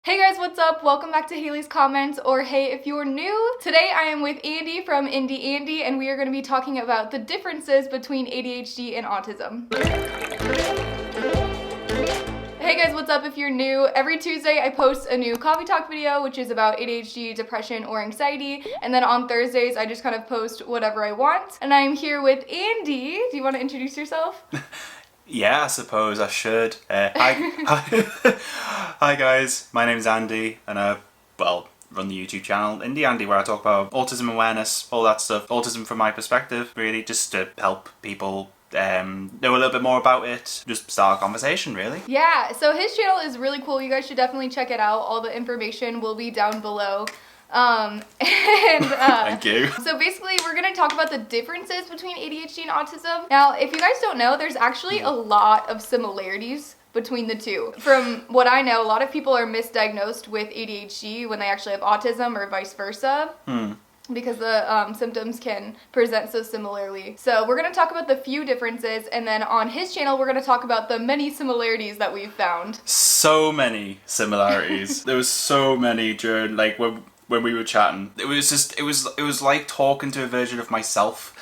Hey guys, what's up? Welcome back to Haley's Comments, or hey if you're new. Today I am with Andy from IndieAndy, and we are going to be talking about the differences between ADHD and autism. Hey guys, what's up if you're new? Every Tuesday I post a new coffee talk video, which is about ADHD, depression, or anxiety, and then on Thursdays I just kind of post whatever I want. And I'm here with Andy. Do you want to introduce yourself? Yeah, I suppose I should. Hi guys, my name's Andy, and I run the YouTube channel IndieAndy, where I talk about autism awareness, all that stuff. Autism from my perspective, really, just to help people know a little bit more about it, just start a conversation, really. Yeah, so his channel is really cool. You guys should definitely check it out. All the information will be down below. Thank you. So basically we're going to talk about the differences between ADHD and autism. Now, if you guys don't know, there's actually a lot of similarities between the two. From what I know, a lot of people are misdiagnosed with ADHD when they actually have autism, or vice versa. Because the symptoms can present so similarly. So we're going to talk about the few differences, and then on his channel we're going to talk about the many similarities that we've found. So many similarities. There was so many during, like, when we were chatting. It was like talking to a version of myself.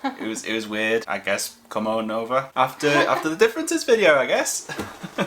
It was weird. I guess come on over after the differences video, I guess.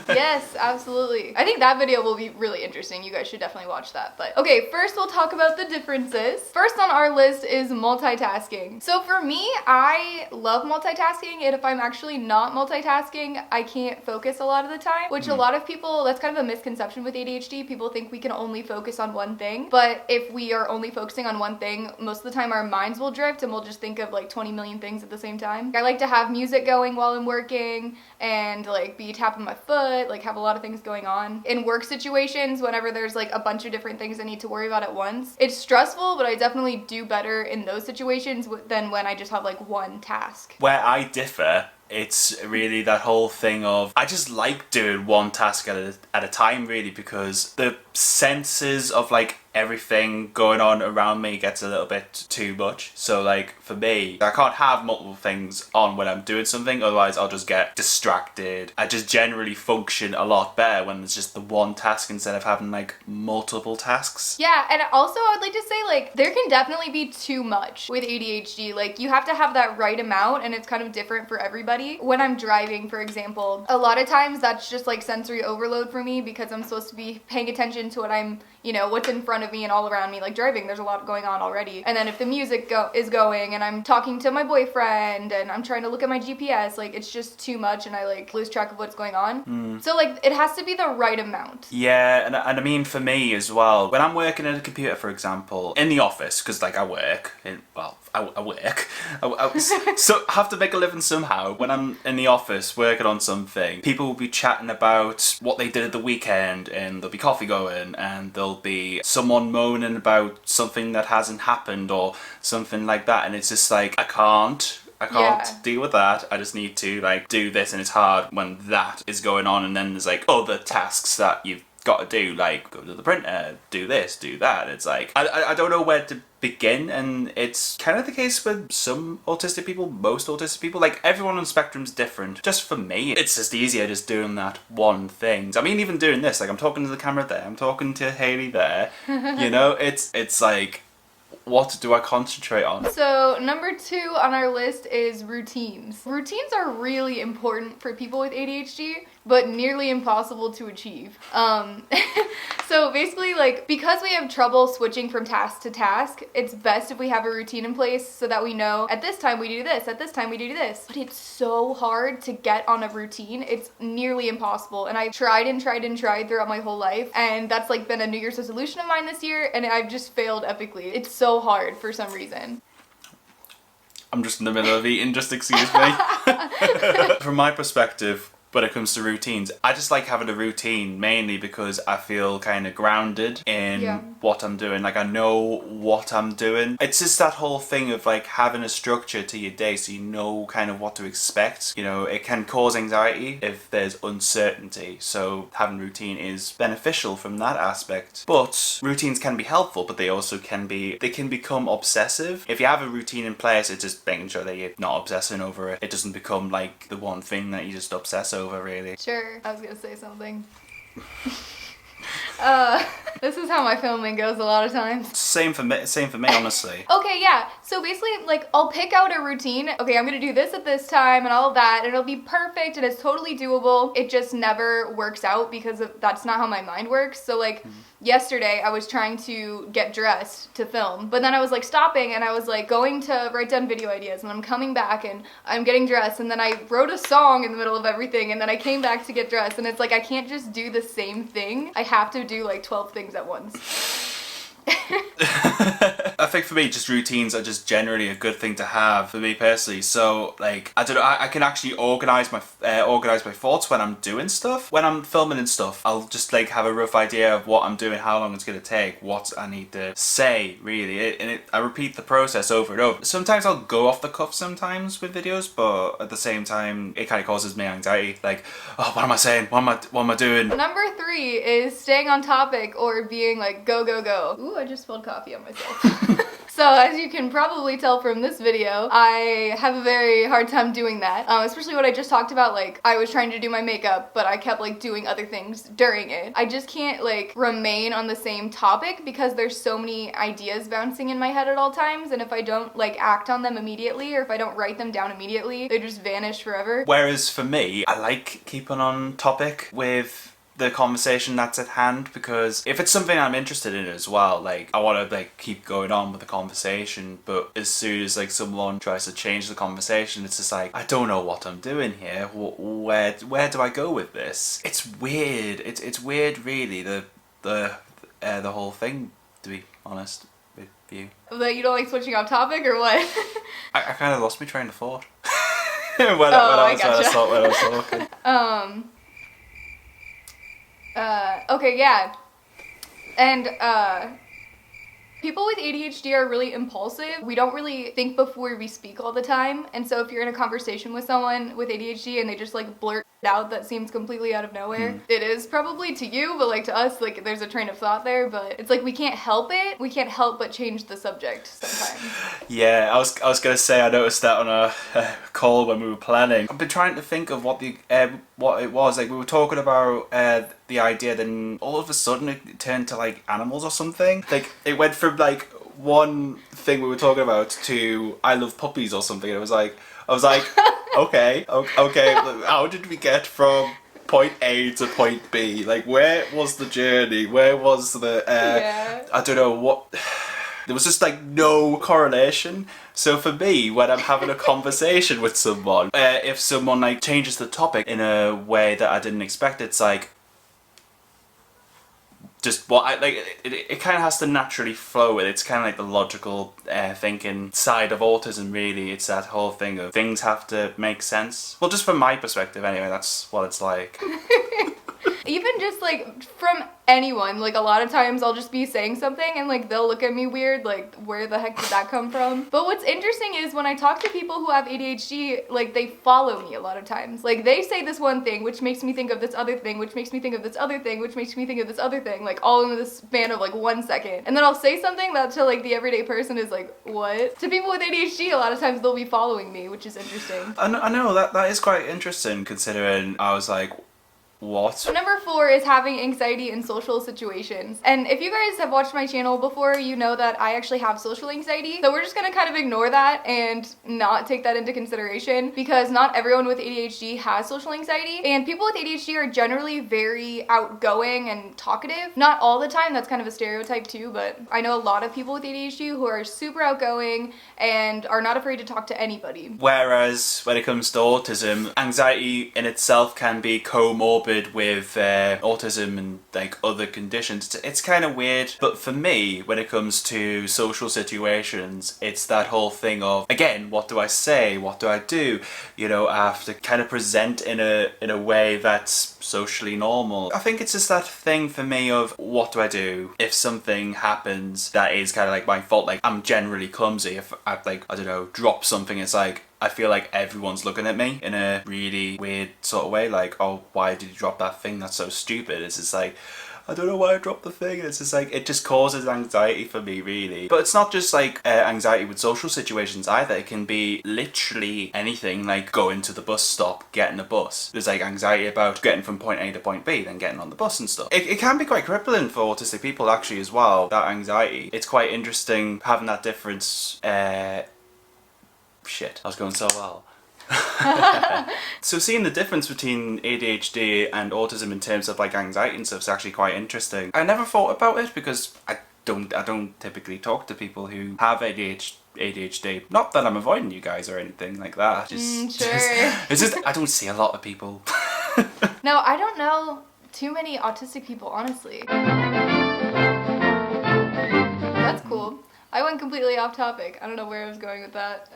Yes, absolutely. I think that video will be really interesting. You guys should definitely watch that. But okay, first we'll talk about the differences. First on our list is multitasking. So for me, I love multitasking, and if I'm actually not multitasking, I can't focus a lot of the time, which a lot of people, that's kind of a misconception with ADHD. People think we can only focus on one thing, but if we are only focusing on one thing, most of the time our minds will drift and we'll just think of like 20 million things at the same time. I like to have music going while I'm working and like be tapping my foot, like have a lot of things going on. In work situations, whenever there's like a bunch of different things I need to worry about at once, it's stressful, but I definitely do better in those situations than when I just have like one task. Where I differ, it's really that whole thing of, I just like doing one task at a time, really, because the senses of like everything going on around me gets a little bit too much. So like for me, I can't have multiple things on when I'm doing something, otherwise I'll just get distracted. I just generally function a lot better when it's just the one task instead of having like multiple tasks. Yeah, and also I would like to say, like, there can definitely be too much with ADHD. Like, you have to have that right amount, and it's kind of different for everybody. When I'm driving, for example, a lot of times that's just like sensory overload for me, because I'm supposed to be paying attention to what I'm, what's in front of me and all around me. Like driving, there's a lot going on already. And then if the music is going and I'm talking to my boyfriend and I'm trying to look at my GPS, like it's just too much and I like lose track of what's going on. So like it has to be the right amount. Yeah, and I mean for me as well, when I'm working at a computer, for example, in the office, because like I work, I work. So have to make a living somehow. When I'm in the office working on something, people will be chatting about what they did at the weekend, and there'll be coffee going, and there'll be someone moaning about something that hasn't happened or something like that, and it's just like, I can't deal with that. I just need to like do this, and it's hard when that is going on, and then there's like other tasks that you've got to do, like go to the printer, do this, do that. It's like I don't know where to begin, and it's kind of the case with some autistic people, most autistic people. Like everyone on the spectrum's different. Just for me, it's just easier just doing that one thing. I mean, even doing this, like I'm talking to the camera there, I'm talking to Hailey there. It's like, what do I concentrate on? So number 2 on our list is routines. Routines are really important for people with ADHD, but nearly impossible to achieve. So basically, like, because we have trouble switching from task to task, it's best if we have a routine in place so that we know at this time we do this, at this time we do this. But it's so hard to get on a routine. It's nearly impossible. And I've tried and tried and tried throughout my whole life. And that's like been a New Year's resolution of mine this year. And I've just failed epically. It's so hard for some reason. I'm just in the middle of eating, just excuse me. From my perspective, when it comes to routines, I just like having a routine mainly because I feel kind of grounded in what I'm doing. Like I know what I'm doing. It's just that whole thing of like having a structure to your day so you know kind of what to expect. It can cause anxiety if there's uncertainty. So having routine is beneficial from that aspect. But routines can be helpful, but they also can become obsessive. If you have a routine in place, it's just making sure that you're not obsessing over it. It doesn't become like the one thing that you just obsess over, really. Sure, I was gonna say something. This is how my filming goes a lot of times. Same for me, honestly. Okay, yeah. So basically, like, I'll pick out a routine. Okay, I'm gonna do this at this time and all of that, and it'll be perfect and it's totally doable. It just never works out because that's not how my mind works. So, like, yesterday I was trying to get dressed to film, but then I was, like, stopping and I was, like, going to write down video ideas, and I'm coming back and I'm getting dressed, and then I wrote a song in the middle of everything, and then I came back to get dressed, and it's like I can't just do the same thing. I have to do, like, 12 things at once. I think for me, just routines are just generally a good thing to have for me personally. So, like, I don't know, I can actually organize my thoughts when I'm doing stuff. When I'm filming and stuff, I'll just, like, have a rough idea of what I'm doing, how long it's gonna take, what I need to say, really. I repeat the process over and over. Sometimes I'll go off the cuff sometimes with videos, but at the same time, it kind of causes me anxiety. Like, oh, what am I saying? What am I doing? Number 3 is staying on topic or being like, go, go, go. Ooh, I just spilled coffee on myself. So as you can probably tell from this video, I have a very hard time doing that. Especially what I just talked about, like, I was trying to do my makeup, but I kept, like, doing other things during it. I just can't, like, remain on the same topic because there's so many ideas bouncing in my head at all times, and if I don't, like, act on them immediately, or if I don't write them down immediately, they just vanish forever. Whereas for me, I like keeping on topic with the conversation that's at hand, because if it's something I'm interested in as well, like, I want to, like, keep going on with the conversation, but as soon as, like, someone tries to change the conversation, it's just like, I don't know what I'm doing here. Where do I go with this? It's weird. It's weird, really, the whole thing, to be honest with you. That you don't like switching off topic, or what? I kind of lost my train of thought when I was talking. Okay, yeah. And, people with ADHD are really impulsive. We don't really think before we speak all the time. And so if you're in a conversation with someone with ADHD and they just, like, blurt out that seems completely out of nowhere, it is probably to you, but, like, to us, like, there's a train of thought there, but it's like we can't help it. We can't help but change the subject sometimes. Yeah, I was gonna say, I noticed that on a call when we were planning. I've been trying to think of what it was. Like, we were talking about the idea, then all of a sudden it turned to, like, animals or something. Like, it went from, like, one thing we were talking about to I love puppies or something. And I was like, okay, how did we get from point A to point B? Like, where was the journey? Where was the, I don't know what... There was just, like, no correlation. So for me, when I'm having a conversation with someone, if someone, like, changes the topic in a way that I didn't expect, it's like, just what I like. It kind of has to naturally flow with it. It's kind of like the logical thinking side of autism, really. It's that whole thing of things have to make sense. Well, just from my perspective, anyway, that's what it's like. Even just, like, from anyone, like, a lot of times I'll just be saying something and, like, they'll look at me weird, like, where the heck did that come from? But what's interesting is when I talk to people who have ADHD, like, they follow me a lot of times. Like, they say this one thing, which makes me think of this other thing, which makes me think of this other thing, which makes me think of this other thing, like, all in this span of, like, 1 second. And then I'll say something that to, like, the everyday person is like, what? To people with ADHD, a lot of times they'll be following me, which is interesting. I know, that is quite interesting, considering I was like, what? Number 4 is having anxiety in social situations. And if you guys have watched my channel before, you know that I actually have social anxiety. So we're just gonna kind of ignore that and not take that into consideration, because not everyone with ADHD has social anxiety. And people with ADHD are generally very outgoing and talkative. Not all the time, that's kind of a stereotype too, but I know a lot of people with ADHD who are super outgoing and are not afraid to talk to anybody. Whereas when it comes to autism, anxiety in itself can be comorbid with autism and, like, other conditions. It's kind of weird, but for me, when it comes to social situations, it's that whole thing of, again, what do I say, what do I do? You know, I have to kind of present in a way that's socially normal. I think it's just that thing for me of, what do I do if something happens that is kind of like my fault? Like, I'm generally clumsy. If I, like, I don't know, drop something, it's like, I feel like everyone's looking at me in a really weird sort of way, like, oh, why did you drop that thing? That's so stupid. It's just like, I don't know why I dropped the thing. And it's just like, it just causes anxiety for me, really. But it's not just like anxiety with social situations either. It can be literally anything, like going to the bus stop, getting a bus. There's like anxiety about getting from point A to point B, then getting on the bus and stuff. It can be quite crippling for autistic people actually as well, that anxiety. It's quite interesting having that difference. Shit, I was going so well. So seeing the difference between ADHD and autism in terms of like anxiety and stuff is actually quite interesting. I never thought about it because I don't typically talk to people who have ADHD. Not that I'm avoiding you guys or anything like that. It's just I don't see a lot of people. No, I don't know too many autistic people, honestly. That's cool. I went completely off topic. I don't know where I was going with that.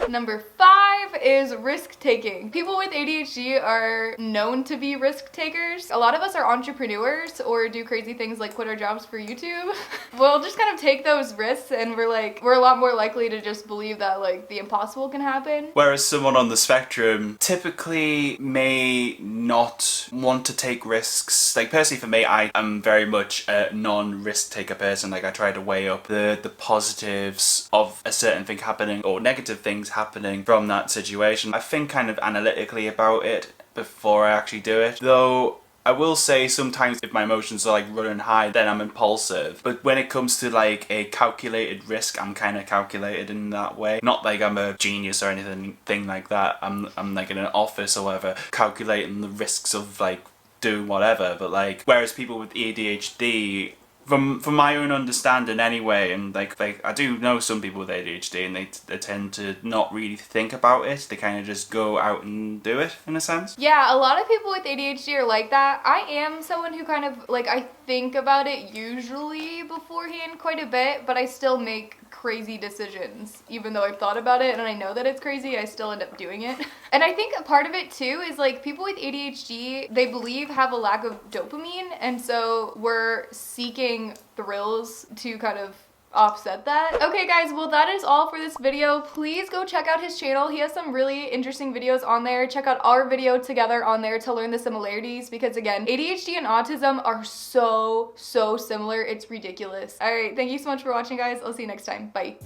Number 5 is risk taking. People with ADHD are known to be risk takers. A lot of us are entrepreneurs or do crazy things like quit our jobs for YouTube. We'll just kind of take those risks and we're a lot more likely to just believe that like the impossible can happen. Whereas someone on the spectrum typically may not want to take risks. Like personally for me, I am very much a non-risk taker person. Like I try to weigh up the positives of a certain thing happening or negative things happening from that situation. I think kind of analytically about it before I actually do it. Though I will say sometimes if my emotions are like running high, then I'm impulsive. But when it comes to like a calculated risk, I'm kind of calculated in that way. Not like I'm a genius or anything like that. I'm like in an office or whatever, calculating the risks of like doing whatever. But like, whereas people with ADHD, from my own understanding anyway, and like I do know some people with ADHD and they tend to not really think about it. They kind of just go out and do it in a sense. Yeah, a lot of people with ADHD are like that. I am someone who kind of like, I think about it usually beforehand quite a bit, but I still make crazy decisions. Even though I've thought about it and I know that it's crazy, I still end up doing it. And I think a part of it too is like people with ADHD, they believe have a lack of dopamine, and so we're seeking thrills to kind of offset that. Okay guys, well that is all for this video. Please go check out his channel. He has some really interesting videos on there. Check out our video together on there to learn the similarities, because again, ADHD and autism are so similar. It's ridiculous. All right, thank you so much for watching guys. I'll see you next time. Bye.